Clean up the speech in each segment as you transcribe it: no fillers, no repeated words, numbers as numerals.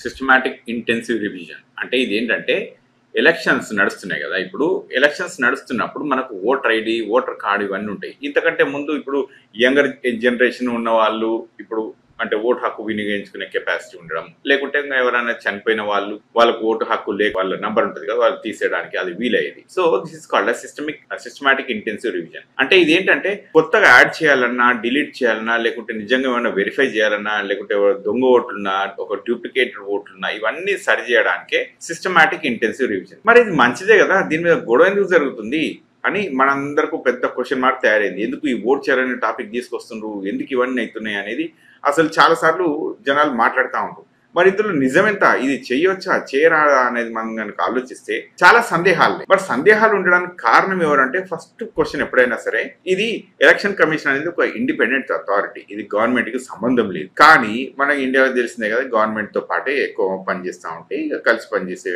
Systematic intensive revision అంటే ఇదేంటంటే elections నడుస్తున్నాయి కదా. ఇప్పుడు ఎలక్షన్స్ నడుస్తున్నప్పుడు మనకు ఓటర్ ఐడి, ఓటర్ కార్డు ఇవన్నీ ఉంటాయి. ఇంతకంటే ముందు ఇప్పుడు యంగర్ జనరేషన్ ఉన్న వాళ్ళు ఇప్పుడు అంటే ఓటు హక్కు వినియోగించుకునే కెపాసిటీ ఉండడం, లేకుంటే ఎవరైనా చనిపోయిన వాళ్ళకు ఓటు హక్కు లేక వాళ్ళ నంబర్ ఉంటుంది కదా, వాళ్ళు తీసేయడానికి అది వీలయ్యేది. So this is called systematic intensive revision. అంటే ఇది ఏంటంటే కొత్తగా యాడ్ చేయాలన్నా, డిలీట్ చేయాలన్నా, లేకుంటే నిజంగా ఏమైనా వెరిఫై చేయాలన్నా, లేకుంటే దొంగ ఓట్లున్నా, ఒక డూప్లికేటెడ్ ఓట్లున్నా ఇవన్నీ సరి చేయడానికే సిస్టమాటిక్ ఇంటెన్సివ్ రివిజన్. మరి ఇది మంచిదే కదా, దీని మీద గొడవ ఎందుకు జరుగుతుంది అని మనందరికీ పెద్ద క్వశ్చన్ మార్క్ తయారైంది. ఎందుకు ఈ ఓట్ చేయాలనే టాపిక్ తీసుకొస్తుండ్రు, ఎందుకు ఇవన్నీ అవుతున్నాయి అనేది అసలు చాలా సార్లు జనాలు మాట్లాడుతూ ఉంటారు. మరి ఇందులో నిజమెంత, ఇది చేయొచ్చా చేయరాదా అనేది మనం కనుక ఆలోచిస్తే చాలా సందేహాలు. మరి సందేహాలు ఉండడానికి కారణం ఎవరంటే ఫస్ట్ క్వశ్చన్ ఎప్పుడైనా సరే, ఇది ఎలక్షన్ కమిషన్ అనేది ఒక ఇండిపెండెంట్ అథారిటీ, ఇది గవర్నమెంట్ కి సంబంధం లేదు. కానీ మన ఇండియాలో తెలిసిందే కదా, గవర్నమెంట్ తో పాటే ఎక్కువ పనిచేస్తూ ఉంటే ఇక కలిసి పనిచేసే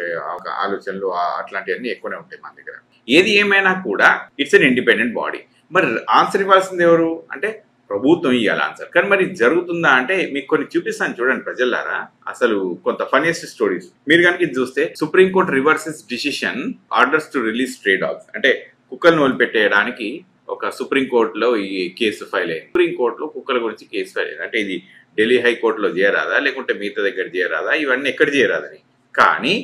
ఆలోచనలు అట్లాంటివన్నీ ఎక్కువనే ఉంటాయి మన దగ్గర. ఏది ఏమైనా కూడా ఇట్స్ అన్ ఇండిపెండెంట్ బాడీ. మరి ఆన్సర్ ఇవ్వాల్సింది ఎవరు అంటే ప్రభుత్వం ఇవ్వాలి ఆన్సర్. కానీ మరి జరుగుతుందా అంటే మీకు కొన్ని చూపిస్తాను చూడండి ప్రజలారా. అసలు కొంత ఫన్నీయెస్ట్ స్టోరీస్ మీరు కనుక ఇది చూస్తే, supreme court reverses decision orders to release stray dogs. అంటే కుక్కలను వదిలిపెట్టేయడానికి ఒక సుప్రీంకోర్టులో ఈ కేసు ఫైల్ అయింది. సుప్రీంకోర్టులో కుక్కల గురించి కేసు ఫైల్ అయింది. అంటే ఇది ఢిల్లీ హైకోర్టులో చేయరాదా, లేకుంటే మిగతా దగ్గర చేయరాదా, ఇవన్నీ ఎక్కడ చేయరాదని. కానీ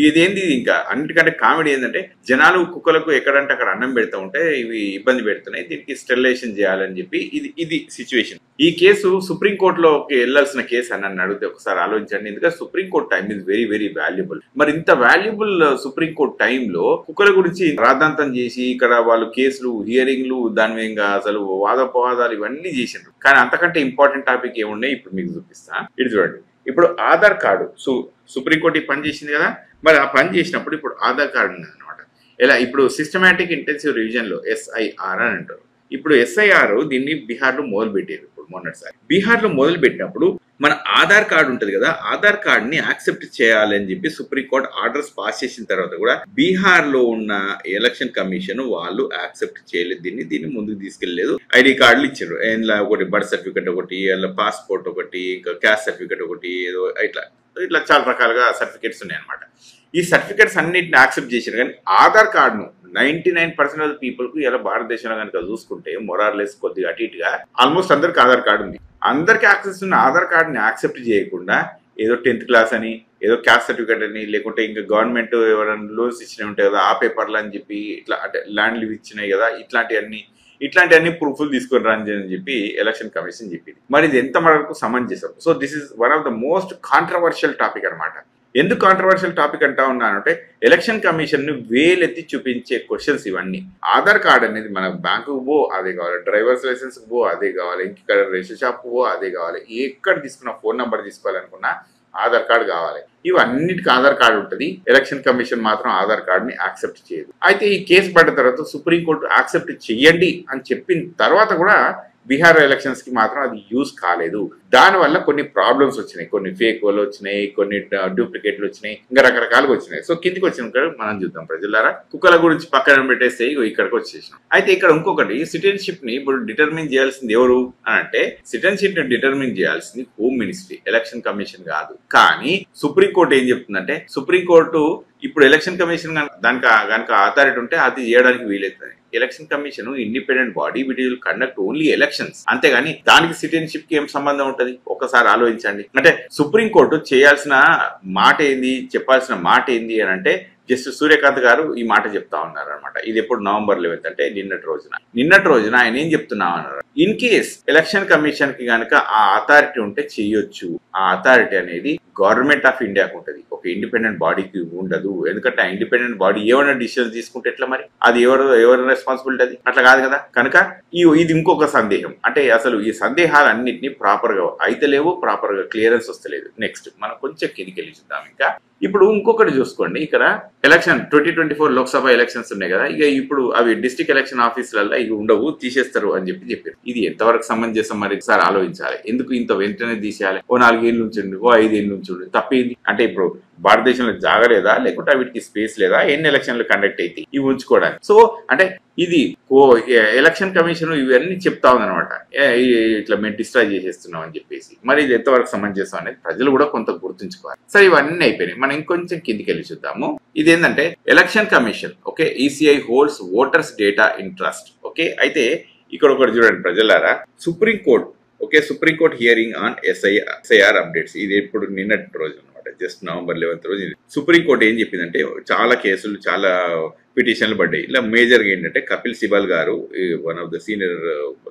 ఇదేంది, ఇంకా అన్నిటికంటే కామెడీ ఏంటంటే జనాలు కుక్కలకు ఎక్కడంటే అక్కడ అన్నం పెడతా ఉంటే ఇవి ఇబ్బంది పెడుతున్నాయి, దీనికి స్టెరిలైజేషన్ చేయాలని చెప్పి ఇది సిచ్యువేషన్. ఈ కేసు సుప్రీంకోర్టులోకి వెళ్లాల్సిన కేసు అని నన్ను అడిగితే ఒకసారి ఆలోచించండి. ఎందుకంటే supreme court time is very very valuable. మరి ఇంత వాల్యుబుల్ సుప్రీంకోర్టు టైంలో కుక్కల గురించి రాద్ధాంతం చేసి ఇక్కడ వాళ్ళు కేసులు, హియరింగ్లు, దాని మీద అసలు వాదోపవాదాలు ఇవన్నీ చేసిండ్రు. కానీ అంతకంటే ఇంపార్టెంట్ టాపిక్ ఏమున్నాయి ఇప్పుడు మీకు చూపిస్తా. ఇది చూడండి. ఇప్పుడు ఆధార్ కార్డు సుప్రీంకోర్టు పని చేసింది కదా, మరి ఆ పని చేసినప్పుడు ఇప్పుడు ఆధార్ కార్డు ఉన్నది అనమాట. ఎలా ఇప్పుడు సిస్టమాటిక్ ఇంటెన్సివ్ రివిజన్ లో SIR అని అంటారు. ఇప్పుడు SIR దీన్ని బీహార్ లో మొదలు పెట్టారు. ఇప్పుడు మొన్నటిసారి బీహార్ లో మొదలు పెట్టినప్పుడు మన ఆధార్ కార్డు ఉంటుంది కదా, ఆధార్ కార్డ్ ని యాక్సెప్ట్ చేయాలని చెప్పి సుప్రీంకోర్టు ఆర్డర్స్ పాస్ చేసిన తర్వాత కూడా బీహార్ లో ఉన్న ఎలక్షన్ కమిషన్ వాళ్ళు యాక్సెప్ట్ చేయలేదు, దీన్ని ముందుకు తీసుకెళ్లేదు. ఐడి కార్డులు ఇచ్చారు, ఒకటి బర్త్ సర్టిఫికెట్ ఒకటి, పాస్పోర్ట్ ఒకటి, ఇంకా క్యాస్ట్ సర్టిఫికెట్ ఒకటి, ఏదో ఇట్లా చాలా రకాలుగా సర్టిఫికెట్స్ ఉన్నాయి అనమాట. ఈ సర్టిఫికెట్స్ అన్నింటిని యాక్సెప్ట్ చేశారు. కానీ ఆధార్ కార్డును 99% ఆఫ్ పీపుల్ కు ఇలా భారతదేశంలో కనుక చూసుకుంటే మొరార్లెస్ కొద్దిగా అటు ఇటుగా ఆల్మోస్ట్ అందరికి ఆధార్ కార్డు ఉంది. అందరికి యాక్సెస్ ఉన్న ఆధార్ కార్డుని యాక్సెప్ట్ చేయకుండా ఏదో 10th క్లాస్ అని, ఏదో క్యాస్ట్ సర్టిఫికేట్ అని, లేకుంటే ఇంకా గవర్నమెంట్ ఎవరైనా లోన్స్ ఇచ్చినవి ఉంటాయి కదా ఆ పేపర్లు అని చెప్పి, ఇట్లా అంటే ల్యాండ్ లీవ్ ఇచ్చినాయి కదా, ఇట్లాంటివన్నీ ప్రూఫ్లు తీసుకొని రాని అని చెప్పి ఎలక్షన్ కమిషన్ చెప్పింది. మరి ఇది ఎంత వరకు సమంజసం? So this is one of the most controversial topic అనమాట. ఎందుకు కాంట్రవర్షియల్ టాపిక్ అంటా ఉన్నానంటే ఎలక్షన్ కమిషన్ ను వేలెత్తి చూపించే క్వశ్చన్స్ ఇవన్నీ. ఆధార్ కార్డ్ అనేది మన బ్యాంకుకు పో అదే కావాలి, డ్రైవర్స్ లైసెన్స్ పో అదే కావాలి, ఇంకెక్కడ రేషన్ షాప్ పో అదే కావాలి, ఎక్కడ తీసుకున్న ఫోన్ నెంబర్ తీసుకోవాలనుకున్నా ఆధార్ కార్డు కావాలి. ఇవన్నిటికీ ఆధార్ కార్డు ఉంటుంది. ఎలక్షన్ కమిషన్ మాత్రం ఆధార్ కార్డుని యాక్సెప్ట్ చేయదు. అయితే ఈ కేసు పడ్డ తర్వాత సుప్రీంకోర్టు యాక్సెప్ట్ చెయ్యండి అని చెప్పిన తర్వాత కూడా బీహార్ ఎలక్షన్స్ కి మాత్రం అది యూజ్ కాలేదు. దానివల్ల కొన్ని ప్రాబ్లమ్స్ వచ్చినాయి, కొన్ని ఫేక్ వాళ్ళు వచ్చినాయి, కొన్ని డూప్లికేట్లు వచ్చినాయి, ఇంకా రకరకాలుగా వచ్చినాయి. సో కిందికి వచ్చిన మనం చూద్దాం ప్రజలారా. కుక్కల గురించి పక్కన పెట్టేస్తే ఇక్కడికి వచ్చేసినాం. అయితే ఇక్కడ ఇంకొకటి, సిటిజన్షిప్ ని ఇప్పుడు డిటర్మిన్ చేయాల్సింది ఎవరు అని అంటే, సిటిజన్షిప్ ని డిటర్మిన్ చేయాల్సింది హోమ్ మినిస్ట్రీ, ఎలక్షన్ కమిషన్ కాదు. కానీ సుప్రీంకోర్టు ఏం చెప్తుందంటే, సుప్రీంకోర్టు ఇప్పుడు ఎలక్షన్ కమిషన్ కనుక అథారిటీ ఉంటే అది చేయడానికి వీలవుతుంది. Election commission independent body, it will conduct only elections. అంతేగాని దానికి సిటిజన్షిప్ కి ఏం సంబంధం ఉంటది? ఒకసారి ఆలోచించండి. అంటే సుప్రీంకోర్టు చేయాల్సిన మాట ఏంది, చెప్పాల్సిన మాట ఏంది అని అంటే, జస్టిస్ సూర్యకాంత్ గారు ఈ మాట చెప్తా ఉన్నారు అనమాట. ఇది ఎప్పుడు November 11th అంటే నిన్నటి రోజున ఆయన ఏం చెప్తున్నా ఉన్నారు, ఇన్ కేస్ ఎలక్షన్ కమిషన్ కి కనుక ఆ అథారిటీ ఉంటే చేయొచ్చు. ఆ అథారిటీ అనేది గవర్నమెంట్ ఆఫ్ ఇండియాకు ఉంటుంది, ఒక ఇండిపెండెంట్ బాడీకి ఉండదు. ఎందుకంటే ఆ ఇండిపెండెంట్ బాడీ ఏమైనా డిసిషన్ తీసుకుంటే ఎట్లా, మరి అది ఎవరి రెస్పాన్సిబిలిటీ? అది అట్లా కాదు కదా. కనుక ఇది ఇంకొక సందేహం. అంటే అసలు ఈ సందేహాలన్నింటినీ ప్రాపర్ గా అయితే లేవు, ప్రాపర్ గా క్లియరెన్స్ వస్తలేదు. నెక్స్ట్ మనం కొంచెం కిందికెళ్ళి చూద్దాం. ఇంకా ఇప్పుడు ఇంకొకటి చూసుకోండి, ఇక్కడ ఎలక్షన్ 2024 లోక్సభ ఎలక్షన్స్ ఉన్నాయి కదా, ఇక ఇప్పుడు అవి డిస్ట్రిక్ట్ ఎలక్షన్ ఆఫీసులలో ఇవి ఉండవు, తీసేస్తారు అని చెప్పారు. ఇది ఎంతవరకు సమంజసం మరి ఒకసారి ఆలోచించాలి. ఎందుకు ఇంత వెంటనే తీసేయాలి? ఓ 4 ఏళ్ళు ఉంచండి, ఓ 5 ఏళ్ళు ఉంచండి, తప్పేంది? అంటే ఇప్పుడు భారతదేశంలో జాగలేదా, లేకుంటే వీటికి స్పేస్ లేదా? ఎన్ని ఎలక్షన్లు కండక్ట్ అయితే ఇవి ఉంచుకోవడానికి? సో అంటే ఇది ఎలక్షన్ కమిషన్ ఇవన్నీ చెప్తా ఉందన్నమాట, ఇట్లా మేము డిస్ట్రాయ్ చేసేస్తున్నాం అని చెప్పేసి. మరి ఇది ఎంతవరకు సమంజసం అనేది ప్రజలు కూడా కొంత గుర్తుంచుకోవాలి. సరే, ఇవన్నీ అయిపోయినాయి. మనం ఇంకొంచెం కిందికి వెళ్ళి చూద్దాము. ఇదేంటంటే election commission, okay, ECI holds voters data in trust. Okay, అయితే ఇక్కడ ఒకటి చూడండి ప్రజలారా, supreme court, okay, supreme court hearing on SIR updates. ఇది ఇప్పుడు నిన్నటి రోజు అనమాట, జస్ట్ November 11th రోజు. సుప్రీంకోర్టు ఏం చెప్పిందంటే చాలా కేసులు, చాలా పిటిషన్లు పడ్డాయి. ఇలా మేజర్గా ఏంటంటే కపిల్ సిబల్ గారు, one of the senior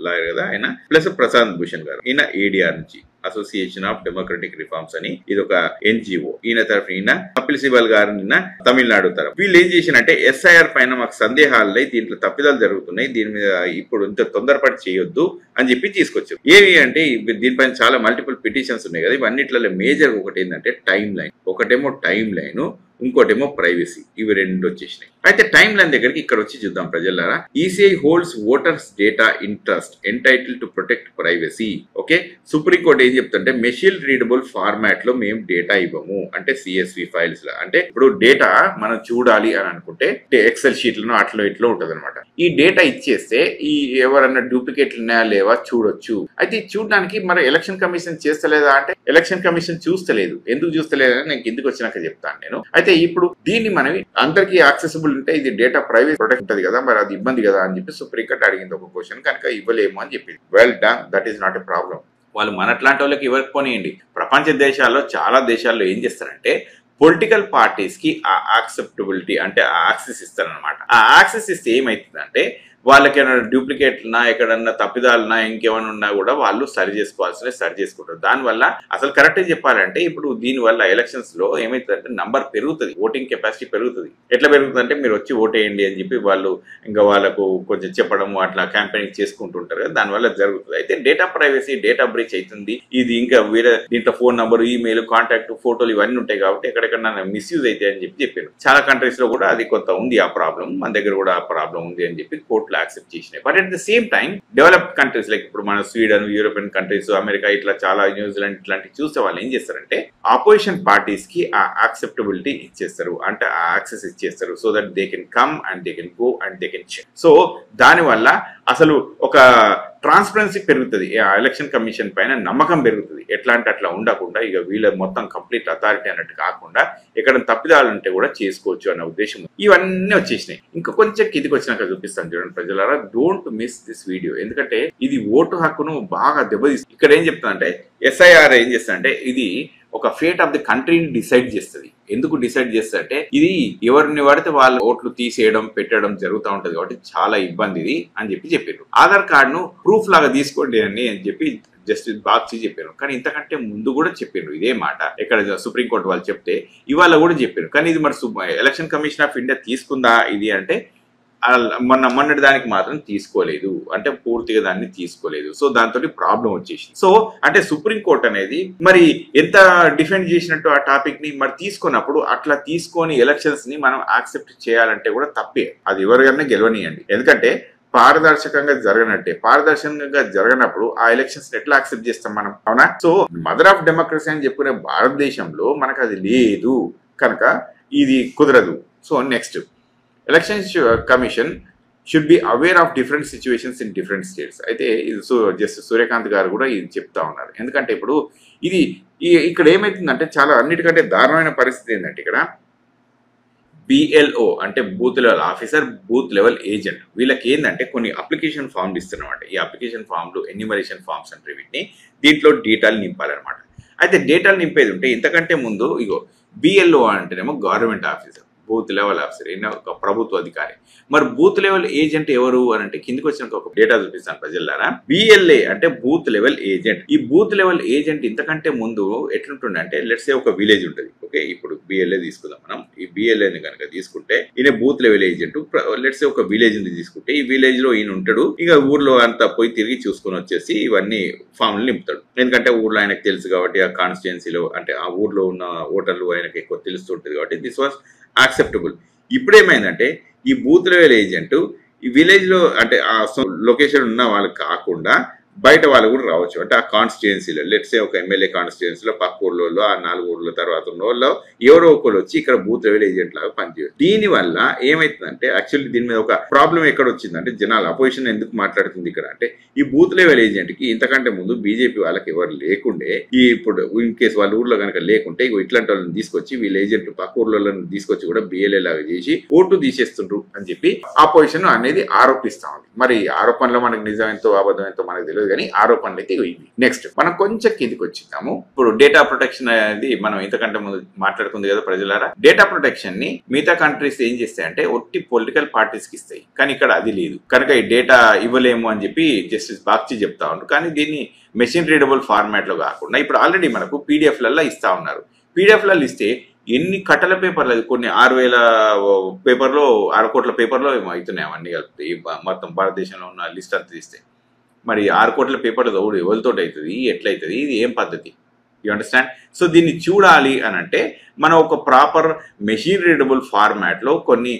lawyer కదా ఆయన, ప్లస్ ప్రశాంత్ భూషణ్ గారు, ఈయన ఏడిఆర్ నుంచి, అసోసియేషన్ ఆఫ్ డెమోక్రటిక్ రిఫార్మ్స్ అని, ఇది ఒక ఎన్జిఓ. ఈయన తరఫున ఈయన కపిల్ సిబల్ గారు నిన్న తమిళనాడు తరఫు. వీళ్ళు ఏం చేసినంటే ఎస్ఐఆర్ పైన మాకు సందేహాలు, దీంట్లో తప్పిదాలు జరుగుతున్నాయి, దీని మీద ఇప్పుడు ఇంత తొందరపాటు చేయొద్దు అని చెప్పి తీసుకొచ్చారు. ఏవి అంటే దీనిపైన చాలా మల్టిపుల్ పిటిషన్స్ ఉన్నాయి కదా, ఇవన్నిట్లలో మేజర్ ఒకటి ఏంటంటే టైం లైన్. ఒకటేమో టైం లైన్, ఇంకోటేమో ప్రైవసీ. ఇవి రెండు వచ్చేసినాయి. అయితే టైం లైన్ దగ్గరికి ఇక్కడ వచ్చి చూద్దాం ప్రజలారా. ECI holds voters data interest entitle to protect privacy. Okay, supreme court ఏం చెప్తుంటే మెషిన్ రీడబుల్ ఫార్మాట్ లో మేము డేటా ఇవ్వము, అంటే సిఎస్వి ఫైల్స్ లో. అంటే ఇప్పుడు డేటా మనం చూడాలి అని అనుకుంటే ఎక్సెల్ షీట్లను అట్లా ఇట్లా ఉంటది అనమాట. ఈ డేటా ఇచ్చేస్తే ఈ ఎవరన్నా డూప్లికేట్లు ఉన్నాయా లేవా చూడొచ్చు. అయితే చూడడానికి మరి ఎలక్షన్ కమిషన్ చేస్తలేదా అంటే ఎలక్షన్ కమిషన్ చూస్తలేదు. ఎందుకు చూస్తలేదని నేను కిందికి వచ్చినాక చెప్తాను నేను. అయితే ఇప్పుడు దీన్ని మనం అందరికీ యాక్సెసిబుల్ ఉంటే ఇది డేటా ప్రైవసీ ప్రొటెక్ట్ ఉంటుంది కదా, మరి అది ఇబ్బంది కదా అని చెప్పి సుప్రీంకోర్టు అడిగింది ఒక క్వశ్చన్. కనుక ఇవ్వలేము అని చెప్పింది. Well done, that is not a problem. వాళ్ళు మనట్లాంటి వాళ్ళకి ఇవ్వకపోనియండి. ప్రపంచ దేశాల్లో చాలా దేశాల్లో ఏం చేస్తారంటే పొలిటికల్ పార్టీస్ కి ఆ యాక్సెప్టబిలిటీ అంటే ఆ యాక్సెస్ ఇస్తారనమాట. ఆ యాక్సెస్ ఇస్తే ఏమవుతుందంటే వాళ్ళకి ఏమైనా డూప్లికేట్లున్నా, ఎక్కడన్నా తప్పిదాలున్నా, ఇంకేమైనా ఉన్నా కూడా వాళ్ళు సరి చేసుకుంటారు. దానివల్ల అసలు కరెక్ట్ చెప్పాలంటే ఇప్పుడు దీనివల్ల ఎలక్షన్స్ లో ఏమవుతుందంటే నంబర్ పెరుగుతుంది, ఓటింగ్ కెపాసిటీ పెరుగుతుంది. ఎట్లా పెరుగుతుందంటే మీరు వచ్చి ఓటేయండి అని చెప్పి వాళ్ళు ఇంకా వాళ్ళకు కొంచెం చెప్పడము అట్లా క్యాంపెయినింగ్ చేసుకుంటుంటారు కదా, దానివల్ల జరుగుతుంది. అయితే డేటా ప్రైవసీ, డేటా బ్రీచ్ అవుతుంది. ఇది ఇంకా వేరే దీంట్లో ఫోన్ నంబర్, ఈమెయిల్, కాంటాక్ట్, ఫోటోలు ఇవన్నీ ఉంటాయి కాబట్టి ఎక్కడెక్కడ మిస్యూజ్ అయితే అని చెప్పారు. చాలా కంట్రీస్ లో కూడా అది కొంత ఉంది ఆ ప్రాబ్లం, మన దగ్గర కూడా ఆ ప్రాబ్లం ఉంది అని చెప్పి కోర్టు యాక్సెప్ట్ చేసినాయి. But at the same time developed countries like ఇప్పుడు మన స్వీడన్, యూరోపియన్ కంట్రీస్, అమెరికా, ఇట్లా చాలా న్యూజిలాండ్ ఇట్లాంటివి చూస్తే వాళ్ళు ఏం చేస్తారంటే ఆపోజిషన్ పార్టీస్ కి ఆ యాక్సెప్టబిలిటీ ఇచ్చేస్తారు, అంటే ఆ యాక్సెస్ ఇచ్చేస్తారు. So that they can come and they can go and they can check. So దానివల్ల అసలు ఒక ట్రాన్స్పరెన్సీ పెరుగుతుంది, ఎలక్షన్ కమిషన్ పైన నమ్మకం పెరుగుతుంది. ఎట్లా అంటే అట్లా ఉండకుండా ఇక వీళ్ళ మొత్తం కంప్లీట్ అథారిటీ అన్నట్టు కాకుండా ఎక్కడ తప్పిదాలు ఉంటే కూడా చేసుకోవచ్చు అన్న ఉద్దేశం. ఇవన్నీ వచ్చేసినాయి. ఇంకా కొంచెం కిందికి వచ్చినాక చూపిస్తాను చూడండి ప్రజలారా. డోంట్ మిస్ దిస్ వీడియో, ఎందుకంటే ఇది ఓటు హక్కును బాగా దెబ్బతీస్తుంది. ఇక్కడ ఏం చెప్తానంటే ఎస్ఐఆర్ ఏం చేస్తానంటే ఇది ఒక ఫేట్ ఆఫ్ ది కంట్రీని డిసైడ్ చేస్తుంది. ఎందుకు డిసైడ్ చేస్తారంటే ఇది ఎవరిని పడితే వాళ్ళ ఓట్లు తీసేయడం, పెట్టడం జరుగుతూ ఉంటది కాబట్టి చాలా ఇబ్బంది ఇది అని చెప్పారు. ఆధార్ కార్డును ప్రూఫ్ లాగా తీసుకోండి అని చెప్పి జస్టిస్ బాగ్చి చెప్పారు. కానీ ఇంతకంటే ముందు కూడా చెప్పారు ఇదే మాట. ఇక్కడ సుప్రీంకోర్టు వాళ్ళు చెప్తే ఇవాళ కూడా చెప్పారు. కానీ ఇది మరి ఎలక్షన్ కమిషన్ ఆఫ్ ఇండియా తీసుకుందా ఇది అంటే మొన్నటి దానికి మాత్రం తీసుకోలేదు, అంటే పూర్తిగా దాన్ని తీసుకోలేదు. సో దాంతో ప్రాబ్లం వచ్చేసింది. సో అంటే సుప్రీంకోర్టు అనేది మరి ఎంత డిఫెండ్ చేసినట్టు ఆ టాపిక్ ని మరి తీసుకున్నప్పుడు అట్లా తీసుకొని ఎలక్షన్స్ ని మనం యాక్సెప్ట్ చేయాలంటే కూడా తప్పే. అది ఎవరికైనా గెలవనియండి, ఎందుకంటే పారదర్శకంగా జరగనప్పుడు ఆ ఎలక్షన్స్ ఎట్లా యాక్సెప్ట్ చేస్తాం మనం, అవునా? సో మదర్ ఆఫ్ డెమోక్రసీ అని చెప్పుకునే భారతదేశంలో మనకు అది లేదు కనుక ఇది కుదరదు. So next, election commission should be aware of different situations in different states. అయితే ఇది జస్టిస్ సూర్యకాంత్ గారు కూడా ఇది చెప్తా ఉన్నారు. ఎందుకంటే ఇప్పుడు ఇది ఇక్కడ ఏమైతుందంటే చాలా అన్నిటికంటే దారుణమైన పరిస్థితి ఏంటంటే ఇక్కడ BLO అంటే booth level officer, booth level agent, వీళ్ళకి ఏంటంటే కొన్ని అప్లికేషన్ ఫామ్లు ఇస్తున్నమాట. ఈ అప్లికేషన్ ఫామ్లు ఎన్యూమరేషన్ ఫామ్స్ అంటే వీటిని దీంట్లో డేటాలు నింపాలన్నమాట. అయితే డేటాలు నింపేది ఉంటే ఇంతకంటే ముందు ఇగో BLO అంటేనేమో government officer, booth level officer, ఒక ప్రభుత్వ అధికారి. మరి బూత్ లెవెల్ ఏజెంట్ ఎవరు అని అంటే కిందికి వచ్చిన ఒక డేటా చూపిస్తాను ప్రజలారా. BLA అంటే బూత్ లెవెల్ ఏజెంట్. ఈ బూత్ లెవెల్ ఏజెంట్ ఇంతకంటే ముందు ఎట్లుంటుండే అంటే లెట్స్ సే ఒక విలేజ్ ఉంటుంది. ఓకే, ఇప్పుడు BLA తీసుకుందాం మనం. ఈ BLAని కనుక తీసుకుంటే ఈయన booth level agent. Let's say ఒక విలేజ్ ని తీసుకుంటే ఈ విలేజ్ లో ఈయన ఉంటాడు. ఇక ఊర్లో అంతా పోయి తిరిగి చూసుకొని వచ్చేసి ఇవన్నీ ఫామ్లు నింపుతాడు. ఎందుకంటే ఊర్లో ఆయనకు తెలుసు కాబట్టి, ఆ కాన్స్టిట్యుయెన్సీలో అంటే ఆ ఊర్లో ఉన్న ఓటర్లు ఆయనకు ఎక్కువ తెలుస్తుంటుంది కాబట్టి దిస్ వాజ్ యాక్సెప్టబుల్. ఇప్పుడు ఏమైందంటే ఈ బూత్ లెవెల్ ఏజెంట్ ఈ విలేజ్ లో అంటే ఆ లొకేషన్ ఉన్న వాళ్ళకి కాకుండా బయట వాళ్ళు కూడా రావచ్చు. అంటే ఆ కాన్స్టిట్యుయెన్సీలో లెట్సే ఒక ఎమ్మెల్యే కాన్స్టిట్యుయెన్సీలో పక్క ఊళ్ళో ఆ 4 ఊళ్ళ తర్వాత ఉన్న వాళ్ళు ఎవరో ఒకరు వచ్చి ఇక్కడ బూత్ లెవెల్ ఏజెంట్ లాగా పనిచేయరు. దీని వల్ల ఏమైతుందంటే యాక్చువల్లీ దీని మీద ఒక ప్రాబ్లం ఎక్కడ వచ్చిందంటే జనాలు అపోజిషన్ ఎందుకు మాట్లాడుతుంది ఇక్కడ అంటే ఈ బూత్ లెవెల్ ఏజెంట్ కి ఇంతకంటే ముందు బీజేపీ వాళ్ళకి ఎవరు లేకుండే ఇప్పుడు ఇన్ కేసు వాళ్ళ ఊర్లో కనుక లేకుంటే ఇట్లాంటి వాళ్ళని తీసుకొచ్చి వీళ్ళ ఏజెంట్ పక్క ఊర్లో తీసుకొచ్చి కూడా బిఎల్ఏ లాగా చేసి ఓటు తీసేస్తుండ్రు అని చెప్పి ఆపోజిషన్ అనేది ఆరోపిస్తా ఉంది. మరి ఆరోపణలో మనకు నిజం ఎంతో అబద్ధం ఎంతో మనకు తెలియదు కానీ ఆరోపణలు అయితే ఇవి. నెక్స్ట్ మనం కొంచెం కిందికి వచ్చిద్దాము. ఇప్పుడు డేటా ప్రొటెక్షన్ అనేది మనం ఇంతకంటే ముందు మాట్లాడుకుంది కదా ప్రజలారా. డేటా ప్రొటెక్షన్ ని మిగతా కంట్రీస్ ఏం చేస్తాయంటే ఒట్టి పొలిటికల్ పార్టీస్ కి ఇస్తాయి, కానీ ఇక్కడ అది లేదు. కనుక ఈ డేటా ఇవ్వలేము అని చెప్పి జస్టిస్ బాగ్చి చెప్తా ఉన్నారు. కానీ దీన్ని మెషిన్ రీడబుల్ ఫార్మాట్ లో కాకుండా ఇప్పుడు ఆల్రెడీ మనకు పీడిఎఫ్ లలో ఇస్తా ఉన్నారు. పీడిఎఫ్ లలో ఇస్తే ఎన్ని కట్టల పేపర్లు, కొన్ని 6,000 పేపర్లో 6 కోట్ల పేపర్లో ఏమో అవుతున్నాయి అవన్నీ కలిపి మొత్తం భారతదేశంలో ఉన్న లిస్ట్ అంతా తీస్తే. మరి 6 కోట్ల పేపర్లు ఎవరితో అవుతుంది, ఎట్లయితుంది, ఇది ఏం పద్ధతి? You understand? సో దీన్ని చూడాలి అని అంటే మనం ఒక ప్రాపర్ మెషిన్ రీడబుల్ ఫార్మాట్లో కొన్ని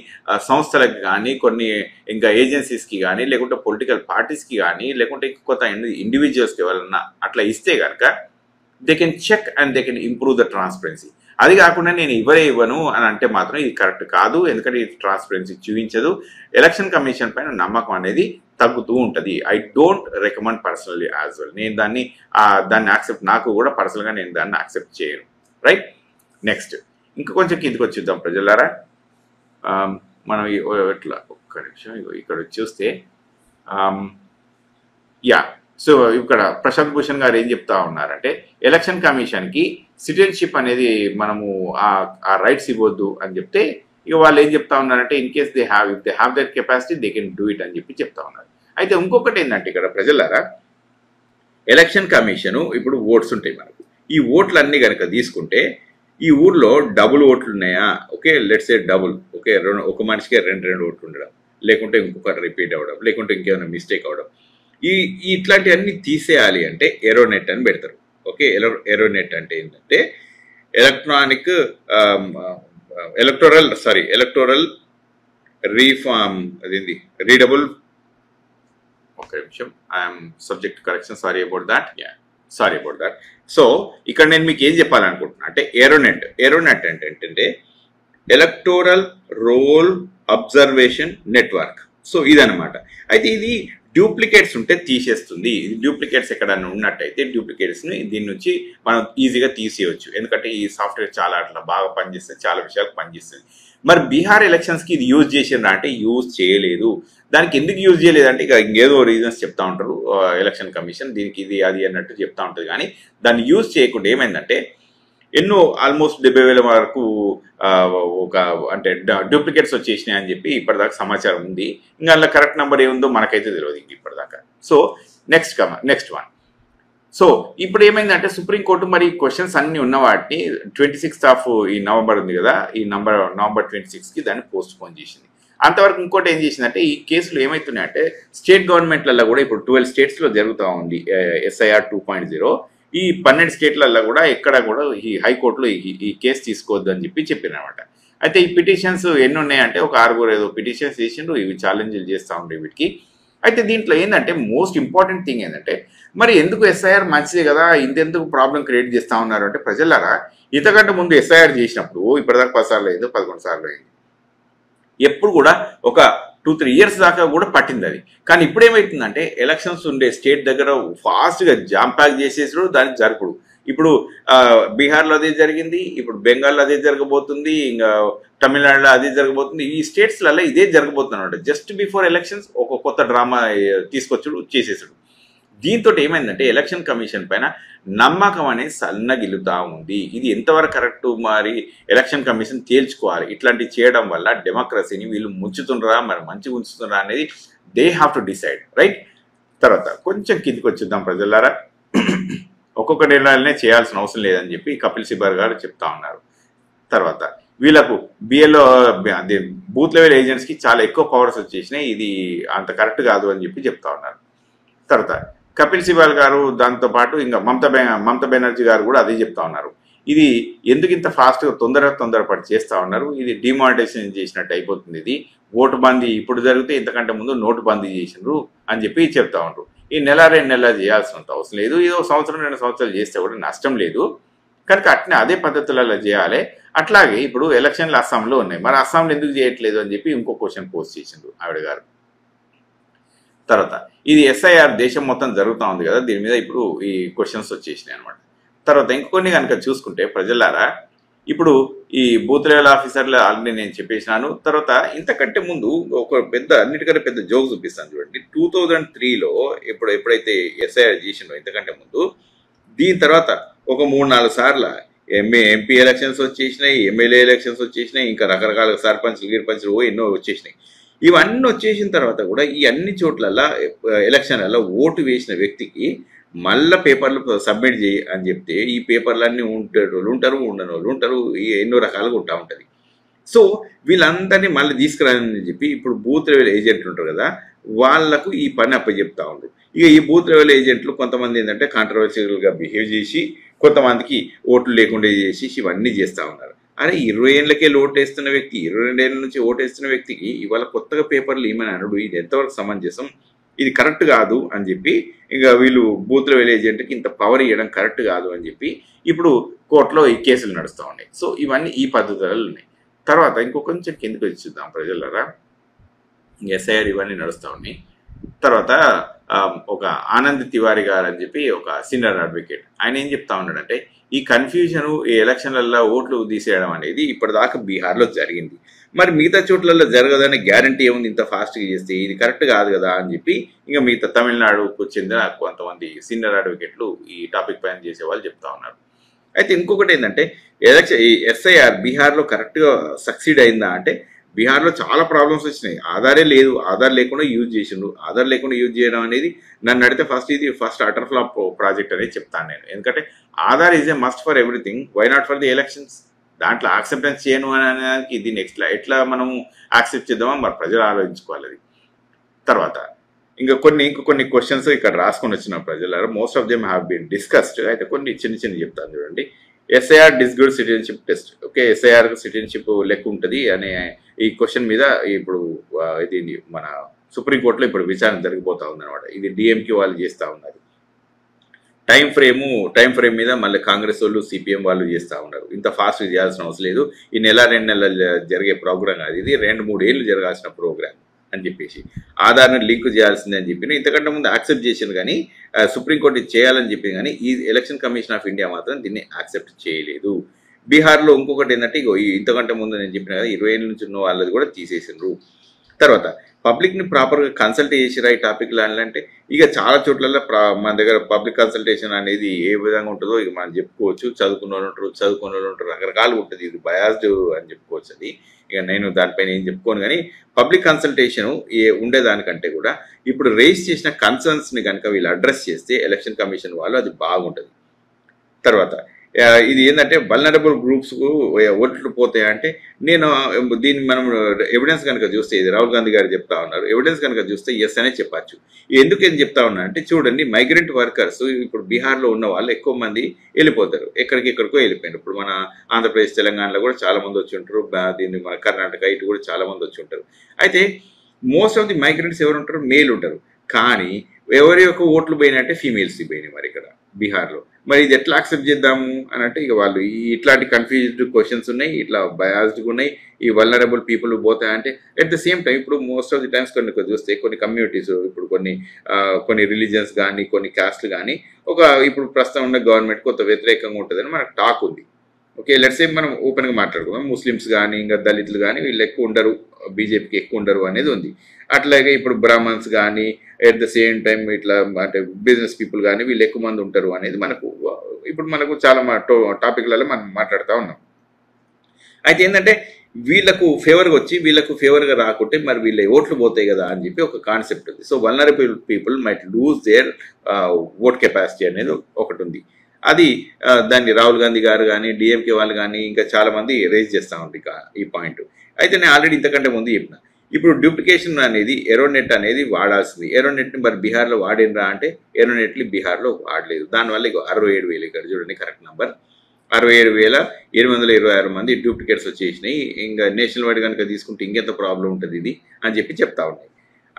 సంస్థలకు కానీ కొన్ని ఇంకా ఏజెన్సీస్కి కానీ లేకుంటే పొలిటికల్ పార్టీస్కి కానీ లేకుంటే కొత్త ఇండివిజువల్స్కి ఎవరన్నా అట్లా ఇస్తే కనుక they can check and they can improve the transparency. అది కాకుండా నేను ఇవ్వను అని అంటే మాత్రం ఇది కరెక్ట్ కాదు, ఎందుకంటే ఇది ట్రాన్స్పరెన్సీ చూపించదు. ఎలక్షన్ కమిషన్ పైన నమ్మకం అనేది తగ్గుతూ ఉంటుంది. I don't recommend personally as well. నేను దాన్ని యాక్సెప్ట్, నాకు కూడా పర్సనల్గా నేను దాన్ని యాక్సెప్ట్ చేయను. రైట్? నెక్స్ట్ ఇంకా కొంచెం కిందికి వచ్చేద్దాం ప్రజలారా. మనం ఇట్లా ఒక్క నిమిషం ఇక్కడ చూస్తే సో ఇక్కడ ప్రశాంత్ భూషణ్ గారు ఏం చెప్తా ఉన్నారంటే ఎలక్షన్ కమిషన్కి సిటిజన్షిప్ అనేది మనము ఆ రైట్స్ ఇవ్వద్దు అని చెప్తే ఇక వాళ్ళు ఏం చెప్తా ఉన్నారంటే in case they have that capacity they can do it అని చెప్పి చెప్తా ఉన్నారు. అయితే ఇంకొకటి ఏంటంటే ఇక్కడ ప్రజలారా ఎలక్షన్ కమిషను ఇప్పుడు ఓట్స్ ఉంటాయి మనకు. ఈ ఓట్లన్నీ కనుక తీసుకుంటే ఈ ఊర్లో డబుల్ ఓట్లు ఉన్నాయా, okay let's say double, okay ఒక మనిషికి 2 ఓట్లు ఉండడం, లేకుంటే ఇంకొకటి రిపీట్ అవ్వడం, లేకుంటే ఇంకేమైనా మిస్టేక్ అవ్వడం, ఇట్లాంటివన్నీ తీసేయాలి అంటే ఎరోనెట్ అని పెడతారు. ఓకే, ఎరోనెట్ అంటే ఏంటంటే ఎలక్టోరల్ రీఫార్మ్, అదేంది రీడబుల్, ఒక నిమిషం I'm subject correction, sorry about that. So ఇక్కడ నేను మీకు ఏం చెప్పాలనుకుంటున్నా అంటే ఎరోనెట్ అంటే ఏంటంటే electoral roll observation network. So ఇదనమాట. అయితే ఇది డూప్లికేట్స్ ఉంటే తీసేస్తుంది. ఇది డూప్లికేట్స్ ఎక్కడన్నా ఉన్నట్టయితే డూప్లికేట్స్ని దీని నుంచి మనం ఈజీగా తీసేయవచ్చు, ఎందుకంటే ఈ సాఫ్ట్వేర్ చాలా అట్లా బాగా పనిచేస్తుంది, చాలా విషయాలకు పనిచేస్తుంది. మరి బీహార్ ఎలక్షన్స్కి ఇది యూజ్ చేసిండ్రా అంటే యూజ్ చేయలేదు. దానికి ఎందుకు యూజ్ చేయలేదంటే ఇక ఇంకేదో రీజన్స్ చెప్తా ఉంటారు ఎలక్షన్ కమిషన్, దీనికి ఇది అది అన్నట్టు చెప్తా ఉంటుంది. కానీ దాన్ని యూజ్ చేయకుండా ఏమైందంటే ఎన్నో ఆల్మోస్ట్ 70,000 వరకు ఒక అంటే డూప్లికేట్స్ వచ్చేసినాయి అని చెప్పి ఇప్పటిదాకా సమాచారం ఉంది. ఇంకా అందులో కరెక్ట్ నెంబర్ ఏముందో మనకైతే తెలియదు ఇంక ఇప్పటిదాకా. So next one. సో ఇప్పుడు ఏమైందంటే సుప్రీంకోర్టు మరి క్వశ్చన్స్ అన్ని ఉన్న వాటిని 26th ఆఫ్ ఈ నవంబర్ ఉంది కదా, ఈ నవంబర్ 26కి దాన్ని పోస్ట్ పోన్ చేసింది. అంతవరకు ఇంకోటి ఏం చేసిందంటే ఈ కేసులు ఏమవుతున్నాయంటే స్టేట్ గవర్నమెంట్లలో కూడా ఇప్పుడు 12 స్టేట్స్లో జరుగుతూ ఉంది SIR 2.0. ఈ 12 స్టేట్లలో కూడా ఎక్కడ కూడా ఈ హైకోర్టులో ఈ కేసు తీసుకోవద్దు అని చెప్పినారన్నమాట. అయితే ఈ పిటిషన్స్ ఎన్ని ఉన్నాయంటే ఒక 6 ఏదో పిటిషన్స్ చేసిండ్రు, ఇవి ఛాలెంజ్లు చేస్తూ ఉండే వీటికి. అయితే దీంట్లో ఏంటంటే మోస్ట్ ఇంపార్టెంట్ థింగ్ ఏంటంటే మరి ఎందుకు SIR మంచిదే కదా, ఇంతెందుకు ప్రాబ్లం క్రియేట్ చేస్తూ ఉన్నారు అంటే ప్రజలారా ఇంతకంటే ముందు SIR చేసినప్పుడు ఇప్పటిదాకా 10 సార్లు అయింది, 11 సార్లు అయింది. ఎప్పుడు కూడా ఒక 2-3 ఇయర్స్ దాకా కూడా పట్టింది అది. కానీ ఇప్పుడు ఏమవుతుందంటే ఎలక్షన్స్ ఉండే స్టేట్ దగ్గర ఫాస్ట్గా జామ్ ప్యాక్ చేసేసాడు, దానికి జరుపుడు. ఇప్పుడు బీహార్లో అదే జరిగింది, ఇప్పుడు బెంగాల్లో అదే జరగబోతుంది, ఇంకా తమిళనాడులో అదే జరగబోతుంది. ఈ స్టేట్స్లలో ఇదే జరగబోతుంది అనమాట. జస్ట్ బిఫోర్ ఎలక్షన్స్ ఒక కొత్త డ్రామా తీసుకొచ్చుడు, చేసేసాడు. దీంతో ఏమైందంటే ఎలక్షన్ కమిషన్ పైన నమ్మకం అనేది సన్నగిలుతా ఉంది. ఇది ఎంతవరకు కరెక్ట్ మరి ఎలక్షన్ కమిషన్ తేల్చుకోవాలి. ఇట్లాంటివి చేయడం వల్ల డెమోక్రసీని వీళ్ళు ముంచుతుండ్రా మరి మంచిగా ఉంచుతుండ్రా అనేది they have to decide, right? తర్వాత కొంచెం కిందికి వచ్చేద్దాం ప్రజలారా. ఒక్కొక్క నిర్ణయాలనే చేయాల్సిన అవసరం లేదని చెప్పి కపిల్ సిబల్ గారు చెప్తా ఉన్నారు. తర్వాత వీళ్ళకు బిఎల్ఓ అదే బూత్ లెవెల్ ఏజెంట్స్కి చాలా ఎక్కువ పవర్స్ వచ్చేసినాయి, ఇది అంత కరెక్ట్ కాదు అని చెప్పి చెప్తా ఉన్నారు. తర్వాత కపిల్ సిబల్ గారు దాంతోపాటు ఇంకా మమతా బెనర్జీ గారు కూడా అదే చెప్తా ఉన్నారు. ఇది ఎందుకు ఇంత ఫాస్ట్గా తొందరపడి చేస్తూ ఉన్నారు, ఇది డిమానిటైజేషన్ చేసినట్టు అయిపోతుంది, ఇది ఓటు బందీ ఇప్పుడు జరిగితే ఇంతకంటే ముందు నోటు బందీ చేసినారు అని చెప్పి చెప్తా ఉన్నారు. ఈ నెల 2 నెలలు చేయాల్సిన అవసరం లేదు. ఏదో సంవత్సరం 2 సంవత్సరాలు చేస్తే కూడా నష్టం లేదు. కనుక అట్నే అదే పద్ధతులలో చేయాలి. అట్లాగే ఇప్పుడు ఎలక్షన్లు అస్సాంలో ఉన్నాయి, మరి అస్సాంలో ఎందుకు చేయట్లేదు అని చెప్పి ఇంకో క్వశ్చన్ పోస్ట్ చేసిండ్రు ఆవిడ గారు. తర్వాత ఇది ఎస్ఐఆర్ దేశం మొత్తం జరుగుతూ ఉంది కదా, దీని మీద ఇప్పుడు ఈ క్వశ్చన్స్ వచ్చేసినాయి అనమాట. తర్వాత ఇంకొన్ని కనుక చూసుకుంటే ప్రజలారా, ఇప్పుడు ఈ బూత్ లెవెల్ ఆఫీసర్లు ఆల్రెడీ నేను చెప్పేసినాను. తర్వాత ఇంతకంటే ముందు ఒక అన్నిటికంటే పెద్ద జోక్ చూపిస్తాను చూడండి. 2003లో ఎప్పుడైతే ఎస్ఐఆర్ చేసిండో ఇంతకంటే ముందు, దీని తర్వాత ఒక 3-4 సార్లు ఎంపీ ఎలక్షన్స్ వచ్చేసినాయి, ఎమ్మెల్యే ఎలక్షన్స్ వచ్చేసినాయి, ఇంకా రకరకాల సర్పంచ్లు ఎన్నో వచ్చేసినాయి. ఇవన్నీ వచ్చేసిన తర్వాత కూడా ఈ అన్ని చోట్లల్లో ఎలక్షన్లలో ఓటు వేసిన వ్యక్తికి మళ్ళీ పేపర్లు సబ్మిట్ చేయి అని చెప్తే ఈ పేపర్లన్నీ ఉండేటోళ్ళు ఉంటారు, ఉండని వాళ్ళు ఉంటారు, ఎన్నో రకాలుగా ఉంటా ఉంటుంది. సో వీళ్ళందరినీ మళ్ళీ తీసుకురాని చెప్పి ఇప్పుడు బూత్ లెవెల్ ఏజెంట్లు ఉంటారు కదా, వాళ్లకు ఈ పని అప్పచెప్తా ఉంటారు. ఇక ఈ బూత్ లెవెల్ ఏజెంట్లు కొంతమంది ఏంటంటే కాంట్రవర్షియల్గా బిహేవ్ చేసి, కొంతమందికి ఓట్లు లేకుండా చేసి ఇవన్నీ చేస్తూ ఉన్నారు. అరే 20 ఏళ్ళకే ఓటు వేస్తున్న వ్యక్తి, 22 ఏళ్ళ నుంచి ఓటు వేస్తున్న వ్యక్తికి ఇవాళ కొత్తగా పేపర్లు ఏమని అనడు, ఇది ఎంతవరకు సమంజసం, ఇది కరెక్ట్ కాదు అని చెప్పి ఇక వీళ్ళు బూత్ లెవెల్ ఏజెంట్కి ఇంత పవర్ ఇవ్వడం కరెక్ట్ కాదు అని చెప్పి ఇప్పుడు కోర్టులో ఈ కేసులు నడుస్తూ ఉన్నాయి. సో ఇవన్నీ ఈ పద్ధతులలో ఉన్నాయి. తర్వాత ఇంకొంచెం కిందకి వచ్చి చూద్దాం ప్రజలరా. ఎస్ఐఆర్ ఇవన్నీ నడుస్తూ ఉన్నాయి. తర్వాత ఒక ఆనంద్ తివారీ గారు అని చెప్పి ఒక సీనియర్ అడ్వకేట్, ఆయన ఏం చెప్తా ఉన్నాడంటే, ఈ కన్ఫ్యూజన్ ఈ ఎలక్షన్లలో ఓట్లు తీసేయడం అనేది ఇప్పటిదాకా బీహార్లో జరిగింది, మరి మిగతా చోట్లలో జరగదనే గ్యారంటీ ఏముంది, ఇంత ఫాస్ట్గా చేస్తే ఇది కరెక్ట్ కాదు కదా అని చెప్పి ఇంకా మిగతా తమిళనాడుకు చెందిన కొంతమంది సీనియర్ అడ్వకేట్లు ఈ టాపిక్ పైన చేసే వాళ్ళు చెప్తా ఉన్నారు. అయితే ఇంకొకటి ఏంటంటే, ఈ ఎస్ఐఆర్ బీహార్లో కరెక్ట్గా సక్సీడ్ అయిందా అంటే, బీహార్లో చాలా ప్రాబ్లమ్స్ వచ్చినాయి. ఆధారే లేదు, ఆధార్ లేకుండా యూజ్ చేసిండ్రు. ఆధార్ లేకుండా యూజ్ చేయడం అనేది నన్ను అడిగితే ఇది ఫస్ట్ అటర్ ఫ్లాప్ ప్రాజెక్ట్ అనేది చెప్తాను నేను. ఎందుకంటే Aadhaar is a must for everything, why not for the elections. దాంట్లో యాక్సెప్టెన్స్ చేయను అనేది దీన్ని ఎట్లా మనం యాక్సెప్ట్ చేద్దామో మరి ప్రజలు ఆలోచించుకోవాలి అది. తర్వాత ఇంకా కొన్ని క్వశ్చన్స్ ఇక్కడ రాసుకొని వచ్చిన ప్రజలు, most of them have been discussed. అయితే కొన్ని చిన్న చెప్తాను చూడండి. SIR disguised citizenship test. Okay, SIR citizenship లెక్క ఉంటుంది అనే ఈ క్వశ్చన్ మీద ఇప్పుడు ఇది మన సుప్రీంకోర్టులో ఇప్పుడు విచారణ జరిగిపోతా ఉందన్నమాట. ఇది డిఎంకే వాళ్ళు చేస్తూ ఉన్నారు. టైం ఫ్రేమ్ మీద మళ్ళీ కాంగ్రెస్ వాళ్ళు సిపిఎం వాళ్ళు చేస్తూ ఉన్నారు. ఇంత ఫాస్ట్గా చేయాల్సిన అవసరం లేదు, ఈ 1-2 నెలలు జరిగే ప్రోగ్రామ్ కాదు, ఇది 2-3 ఏళ్ళు జరగాల్సిన ప్రోగ్రామ్ అని చెప్పేసి ఆధార్ని లింక్ చేయాల్సిందే అని చెప్పి ఇంతకంటే ముందు యాక్సెప్ట్ చేసింది, కానీ సుప్రీంకోర్టు చేయాలని చెప్పింది, కానీ ఈ ఎలక్షన్ కమిషన్ ఆఫ్ ఇండియా మాత్రం దీన్ని యాక్సెప్ట్ చేయలేదు. బీహార్లో ఇంకొకటి ఏంటంటే, ఇంతకంటే ముందు నేను చెప్పిన కదా 20 ఏళ్ళ నుంచి ఉన్న వాళ్ళది కూడా తీసేసిండ్రు. తర్వాత పబ్లిక్ని ప్రాపర్గా కన్సల్ట్ చేసిరా ఈ టాపిక్లో అంటే, ఇక చాలా చోట్లలో మన దగ్గర పబ్లిక్ కన్సల్టేషన్ అనేది ఏ విధంగా ఉంటుందో ఇక మనం చెప్పుకోవచ్చు. చదువుకున్న వాళ్ళు ఉంటారు, రకరకాలుగా ఉంటుంది. ఇది బయాస్డ్ అని చెప్పుకోవచ్చు. అది ఇక నేను దానిపైన ఏం చెప్పుకోను, కానీ పబ్లిక్ కన్సల్టేషన్ ఉండేదానికంటే కూడా ఇప్పుడు రేస్ చేసిన కన్సర్న్స్ని కనుక వీళ్ళు అడ్రస్ చేస్తే ఎలక్షన్ కమిషన్ వాళ్ళు అది బాగుంటుంది. తర్వాత ఇది ఏంటంటే వల్నరబుల్ గ్రూప్స్కు ఓట్లు పోతాయంటే, నేను దీన్ని మనం ఎవిడెన్స్ కనుక చూస్తే, ఇది రాహుల్ గాంధీ గారు చెప్తా ఉన్నారు, ఎవిడెన్స్ కనుక చూస్తే ఎస్ అనే చెప్పచ్చు. ఎందుకేం చెప్తా ఉన్నా అంటే, చూడండి, మైగ్రెంట్ వర్కర్స్ ఇప్పుడు బీహార్లో ఉన్న వాళ్ళు ఎక్కువ మంది వెళ్ళిపోతారు, ఎక్కడికో వెళ్ళిపోయినారు. ఇప్పుడు మన ఆంధ్రప్రదేశ్ తెలంగాణలో కూడా చాలా మంది వచ్చి ఉంటారు, దీన్ని మన కర్ణాటక ఇటు కూడా చాలా మంది వచ్చి ఉంటారు. అయితే మోస్ట్ ఆఫ్ ది మైగ్రెంట్స్ ఎవరు ఉంటారు, మేల్ ఉంటారు. కానీ ఎవరి యొక్క ఓట్లు పోయినట్టే ఫీమేల్స్ పోయినాయి మరి ఇక్కడ బీహార్లో. మరి ఇది ఎట్లా యాక్సెప్ట్ చేద్దాము అని అంటే, ఇక వాళ్ళు ఇట్లాంటి కన్ఫ్యూజ్డ్ క్వశ్చన్స్ ఉన్నాయి, ఇట్లా బయాస్డ్గా ఉన్నాయి, ఈ వల్నరబుల్ పీపుల్ పోతాయంటే. అట్ ద సేమ్ టైం ఇప్పుడు మోస్ట్ ఆఫ్ ది టైమ్స్ కొన్ని చూస్తే కొన్ని కమ్యూనిటీస్, ఇప్పుడు కొన్ని రిలీజియన్స్ కానీ కొన్ని క్యాస్ట్లు కానీ ఇప్పుడు ప్రస్తుతం ఉన్న గవర్నమెంట్ కొంత వ్యతిరేకంగా ఉంటుందని మనకు టాక్ ఉంది. ఓకే, లెట్స్ సే మనం ఓపెన్గా మాట్లాడుకుందాం, ముస్లిమ్స్ కానీ ఇంకా దళితులు కానీ వీళ్ళు ఎక్కువ ఉండరు, బీజేపీకి ఎక్కువ ఉండరు అనేది ఉంది. అట్లాగే ఇప్పుడు బ్రాహ్మణ్స్ కానీ ఎట్ ద సేమ్ టైం ఇట్లా అంటే బిజినెస్ పీపుల్ కానీ వీళ్ళు ఎక్కువ మంది ఉంటారు అనేది మనకు చాలా టాపిక్లలో మనం మాట్లాడుతూ ఉన్నాం. అయితే ఏంటంటే వీళ్ళకు ఫేవర్గా వచ్చి వీళ్ళకు ఫేవర్గా రాకుంటే మరి వీళ్ళ ఓట్లు పోతాయి కదా అని చెప్పి ఒక కాన్సెప్ట్ ఉంది. So vulnerable people might lose their vote capacity అనేది ఒకటి ఉంది. అది దాన్ని రాహుల్ గాంధీ గారు కానీ డిఎంకే వాళ్ళు కానీ ఇంకా చాలామంది రేజ్ చేస్తూ ఉంటారు ఈ పాయింట్. అయితే నేను ఆల్రెడీ ఇంతకంటే ముందు చెప్పిన, ఇప్పుడు డూప్లికేషన్ అనేది ఎరోనెట్ అనేది వాడాల్సింది. ఎరోనెట్ని మరి బీహార్లో వాడినరా అంటే ఎరోనెట్ని బీహార్లో వాడలేదు. దానివల్ల 67,000 ఇక్కడ చూడండి కరెక్ట్ నెంబర్, 67,726 మంది డూప్లికేట్స్ వచ్చేసినాయి. ఇంకా నేషనల్ వైడ్ కనుక తీసుకుంటే ఇంకెంత ప్రాబ్లం ఉంటుంది ఇది అని చెప్పి చెప్తా ఉన్నాయి.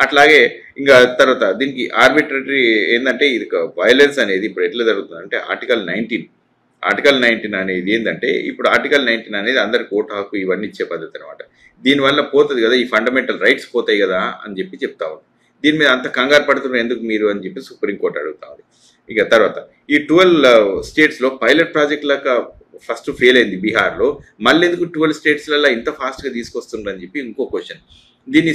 అట్లాగే ఇంకా తర్వాత దీనికి ఆర్బిట్రరీ ఏంటంటే ఇది వైలెన్స్ అనేది ఇప్పుడు ఎట్లా జరుగుతుంది అంటే ఆర్టికల్ 19 అనేది ఏంటంటే ఇప్పుడు ఆర్టికల్ 19 అనేది అందరికి ఓటు హక్కు ఇవన్నీ ఇచ్చే పద్ధతి అనమాట. దీనివల్ల పోతుంది కదా, ఈ ఫండమెంటల్ రైట్స్ పోతాయి కదా అని చెప్పి చెప్తా ఉంది. దీని మీద అంత కంగారు పడుతున్నారు ఎందుకు మీరు అని చెప్పి సుప్రీంకోర్టు అడుగుతా ఉంది. ఇక తర్వాత ఈ 12 స్టేట్స్లో పైలట్ ప్రాజెక్ట్ లాగా ఫస్ట్ ఫెయిల్ అయింది బీహార్లో, మళ్ళీ ఎందుకు 12 స్టేట్స్లలో ఇంత ఫాస్ట్గా తీసుకొస్తుండ్రు అని చెప్పి ఇంకో క్వశ్చన్. దీన్ని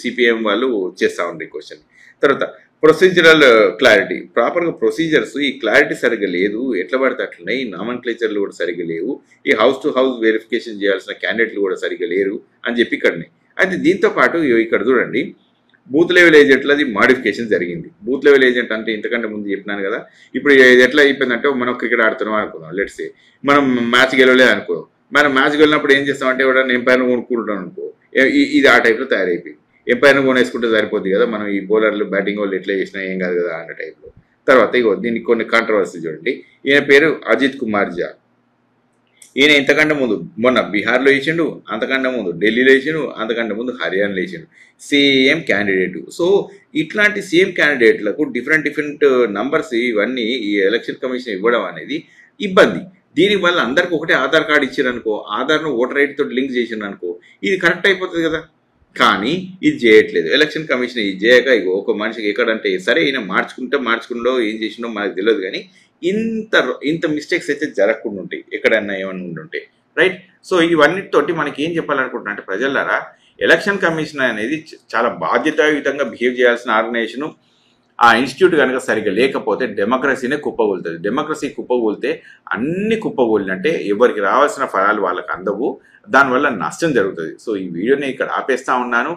సిపిఐఎం వాళ్ళు చేస్తూ ఉండే క్వశ్చన్. తర్వాత ప్రొసీజరల్ క్లారిటీ, ప్రాపర్గా ప్రొసీజర్స్ ఈ క్లారిటీ సరిగ్గా లేదు, ఎట్లా పడితే అట్లున్నాయి, నామన్క్లేచర్లు కూడా సరిగ్గా లేవు, ఈ హౌస్ టు హౌస్ వెరిఫికేషన్ చేయాల్సిన క్యాండిడేట్లు కూడా సరిగ్గా లేరు అని చెప్పి ఇక్కడనే. అయితే దీంతో పాటు ఇక్కడ చూడండి బూత్ లెవెల్ ఏజెంట్లది మాడిఫికేషన్ జరిగింది. బూత్ లెవెల్ ఏజెంట్ అంటే ఇంతకంటే ముందు చెప్పినాను కదా, ఇప్పుడు ఇది ఎట్లా అయిపోయిందంటే మనం క్రికెట్ ఆడుతున్నాం అనుకుందాం, లెట్స్ మనం మ్యాచ్ గెలవలేదు అనుకో, మనం మ్యాచ్ గెలినప్పుడు ఏం చేస్తామంటే ఎవడన్నా ఎంపైర్ను కొనుక్కుంటాం అనుకో, ఇది ఆ టైప్లో తయారైపోయింది. ఎంపైర్ను కొనేసుకుంటే సరిపోద్ది కదా, మనం ఈ బౌలర్లు బ్యాటింగ్ వాళ్ళు ఎట్లా చేసినా ఏం కాదు కదా అన్న టైప్లో. తర్వాత ఇగో దీనికి కొన్ని కాంట్రవర్సీ చూడండి. ఈయన పేరు అజిత్ కుమార్ జా. ఈయన ఇంతకంటే ముందు మొన్న బీహార్లో వేసిండు, అంతకంటే ముందు ఢిల్లీలో వేసిండు, అంతకంటే ముందు హర్యానాలో వేసిండు, సేమ్ క్యాండిడేట్. సో ఇట్లాంటి సేమ్ క్యాండిడేట్లకు డిఫరెంట్ నంబర్స్ ఇవన్నీ ఈ ఎలక్షన్ కమిషన్ ఇవ్వడం అనేది ఇబ్బంది. దీనివల్ల అందరికి ఒకటే ఆధార్ కార్డు ఇచ్చారనుకో, ఆధార్ను ఓటర్ ఐడి తోటి లింక్ చేసిండు అనుకో, ఇది కరెక్ట్ అయిపోతుంది కదా. కానీ ఇది చేయట్లేదు ఎలక్షన్ కమిషన్. ఇది చేయక ఇగో ఒక మనిషికి ఎక్కడంటే సరే ఈయన మార్చుకుంటో ఏం చేసిండో మనకు తెలియదు, కానీ ఇంత మిస్టేక్స్ అయితే జరగకుండా ఉంటాయి ఎక్కడన్నా ఏమన్నా ఉంటుంటాయి, రైట్. సో ఇవన్నిటితోటి మనకి ఏం చెప్పాలనుకుంటున్నా అంటే ప్రజలారా, ఎలక్షన్ కమిషన్ అనేది చాలా బాధ్యతాయుతంగా బిహేవ్ చేయాల్సిన ఆర్గనైజేషను. ఆ ఇన్స్టిట్యూట్ కనుక సరిగ్గా లేకపోతే డెమోక్రసీనే కుప్పగూలుతుంది. డెమోక్రసీ కుప్పగూలితే అన్ని కుప్పగూలినంటే ఎవరికి రావాల్సిన ఫలాలు వాళ్ళకి అందవు, దానివల్ల నష్టం జరుగుతుంది. సో ఈ వీడియోని ఇక్కడ ఆపేస్తా ఉన్నాను.